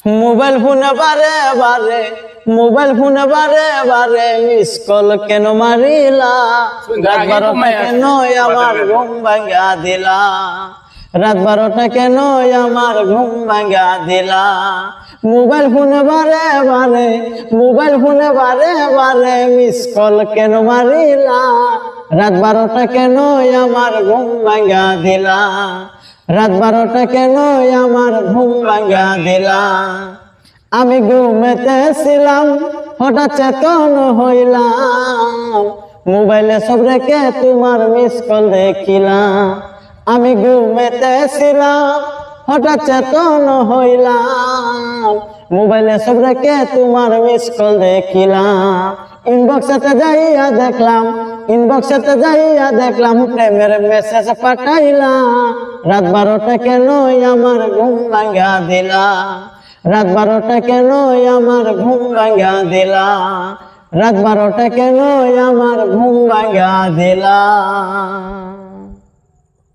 Mobile ফোনে বারে miss call কেন মারিলা? রাত 12টা কেন আমার ঘুম ভাঙা দিলা? রাত 12টা কেন আমার ঘুম ভাঙা দিলা? মোবাইল ফোনে বারে মিস কল কেন মারিলা? রাত 12টা কেন আমার ঘুম ভাঙা দিলা? রাত 12টা কেন আমার ঘুম ভাঙা দিলা? আমি ঘুমেতেছিলাম হঠাৎ চেতন হইলাম, মোবাইলে সব রেখে তোমার মিস কল দেখিলাম। আমি ঘুমেতেছিলাম হঠাৎ চেতন হইলাম, মোবাইলে সব রেখে তোমার মিস কল দেখিলাম। ইনবক্সেতে যাইয়া দেখলাম প্রেমের মেসেজ পাঠাইলাম। রাত 12টা কেন আমার ঘুম ভাঙা দিলা? রাত 12টা কেন আমার ঘুম ভাঙা দিলা? রাত 12টা কেন আমার ঘুম ভাঙা দিলা?